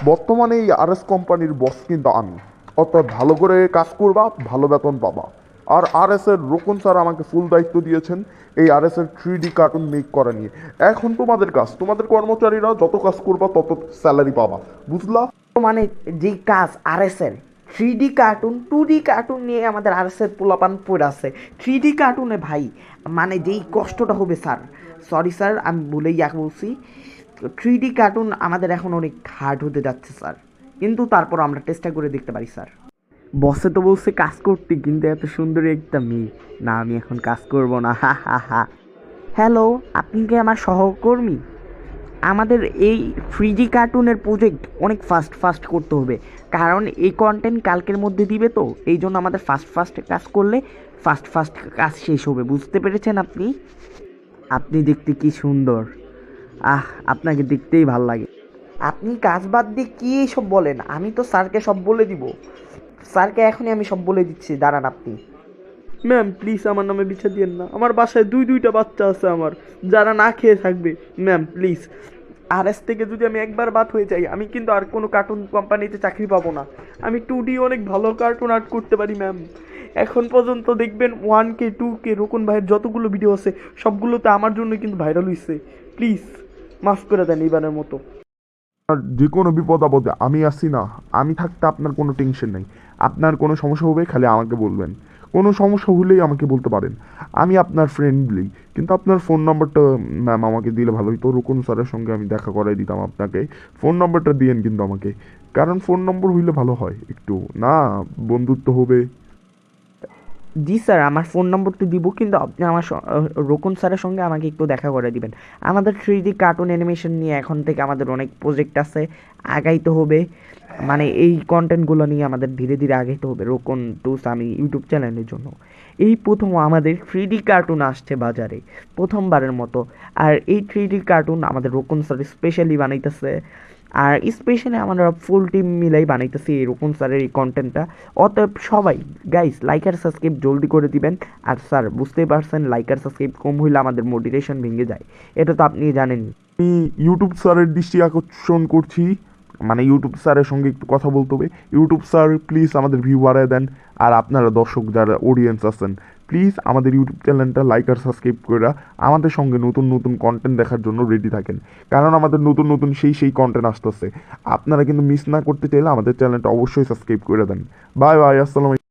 বর্তমানে এই আরএস কোম্পানির বস কিন্তু আমি। অর্থাৎ ভালো করে কাজ করবা, ভালো বেতন পাবা। আর আরএস এর রোকন স্যার আমাকে ফুল দায়িত্ব দিয়েছেন এই আরএস এর 3D কার্টুন মেক করা নিয়ে। এখন তোমাদের কাজ, তোমাদের কর্মচারীরা যত কাজ করবা তত স্যালারি পাবা, বুঝলা? মানে যেই কাজ আরএস এর 3D কার্টুন 2D কার্টুন নিয়ে আমাদের আরএস এর পোলাপান পড়ে আছে। 3D কার্টুনে ভাই মানে যেই কষ্টটা হবে স্যার, সরি স্যার আমি ভুলেই বলছি, 3D কার্টুন আমাদের এখন অনেক হার্ড হতে যাচ্ছে স্যার, কিন্তু তারপর আমরা চেষ্টা করে দেখতে পারি স্যার। বসে তো বলছে কাজ করতে, কিন্তু এত সুন্দরী একটা মেয়ে, না আমি এখন কাজ করব না, হা হা হা। হ্যালো, আপনি কি আমার সহকর্মী? আমাদের এই 3D কার্টুনের প্রজেক্ট অনেক ফাস্ট ফাস্ট করতে হবে, কারণ এই কন্টেন্ট কালকের মধ্যে দিবে, তো এই জন্য আমাদের ফাস্ট ফাস্ট কাজ করলে ফাস্ট ফাস্ট কাজ শেষ হবে, বুঝতে পেরেছেন আপনি? আপনি দেখতে কি সুন্দর, আপনাকে দেখতেই ভাল লাগে। আপনি কাজ বাদ দিয়ে কি সব বলেন? আমি তো স্যারকে সব বলে দিব, স্যারকে এখনই আমি সব বলে দিচ্ছি, দাঁড়ান আপনি। ম্যাম প্লিজ আমার নামে বিচার দিয়েন না, আমার বাসায় দুইটা বাচ্চা আছে আমার, যারা না খেয়ে থাকবে। ম্যাম প্লিজ, আরএস থেকে যদি আমি একবার বাদ হয়ে যাই, আমি কিন্তু আর কোনো কার্টুন কোম্পানিতে চাকরি পাবো না। আমি 2D অনেক ভালো কার্টুন আর্ট করতে পারি ম্যাম। এখন পর্যন্ত দেখবেন 1K 2K রোকন ভাইয়ের যতগুলো ভিডিও আছে সবগুলোতে আমার জন্য কিন্তু ভাইরাল হয়েছে। প্লিজ মাফ করে দেন এইবারের মতো। আর যে কোনো বিপদ আপদে আমি আছি না, আমি থাকতে আপনার কোনো টেনশন নেই। আপনার কোনো সমস্যা হবে খালি আমাকে বলবেন, কোনো সমস্যা হলেই আমাকে বলতে পারেন। আমি আপনার ফ্রেন্ডলি, কিন্তু আপনার ফোন নাম্বারটা ম্যাম আমাকে দিলে ভালো হতো। রুকুন স্যারের সঙ্গে আমি দেখা করাই দিতাম আপনাকে। ফোন নাম্বারটা দিয়েন কিন্তু আমাকে, কারণ ফোন নম্বর হইলে ভালো হয় একটু, না বন্ধুত্ব হবে। জি স্যার, আমার ফোন নম্বর তো দিব, কিন্তু আপনি আমার রোকন স্যারের সঙ্গে আমাকে একটু দেখা করে দিবেন। আমাদের 3D কার্টুন অ্যানিমেশন নিয়ে এখন থেকে আমাদের অনেক প্রজেক্ট আছে, আগাইতে হবে। মানে এই কন্টেন্টগুলো নিয়ে আমাদের ধীরে ধীরে আগাইতে হবে রোকন টু সামি ইউটিউব চ্যানেলের জন্য। এই প্রথম আমাদের 3D কার্টুন আসছে বাজারে, প্রথমবারের মতো। আর এই 3D কার্টুন আমাদের রোকন স্যার স্পেশালি বানাইতেছে, আর স্পেশালি আমরা ফুল টিম মিলাই বানাইতেছি এই রোকন স্যারের এই কন্টেন্টটা। অতএব সবাই গাইস লাইক আর সাবস্ক্রাইব জলদি করে দিবেন। আর স্যার বুঝতেই পারছেন, লাইক আর সাবস্ক্রাইব কম হইলে আমাদের মোটিভেশন ভেঙে যায়, এটা তো আপনি জানেনই। আমি ইউটিউব স্যারের দৃষ্টি আকর্ষণ করছি, মানে ইউটিউব স্যারের সঙ্গে একটু কথা বলতে হবে। ইউটিউব স্যার প্লিজ আমাদের ভিউ বাড়ায় দেন। আর আপনারা দর্শক যারা অডিয়েন্স আছেন, প্লিজ আমাদের ইউটিউব চ্যানেলটা লাইক আর সাবস্ক্রাইব করে আমাদের সঙ্গে নতুন নতুন কন্টেন্ট দেখার জন্য রেডি থাকেন, কারণ আমাদের নতুন নতুন সেই কন্টেন্ট আসতেছে। আপনারা কিন্তু মিস না করতে চাইলে আমাদের চ্যানেলটা অবশ্যই সাবস্ক্রাইব করে দেন। বাই বাই, আসসালাম।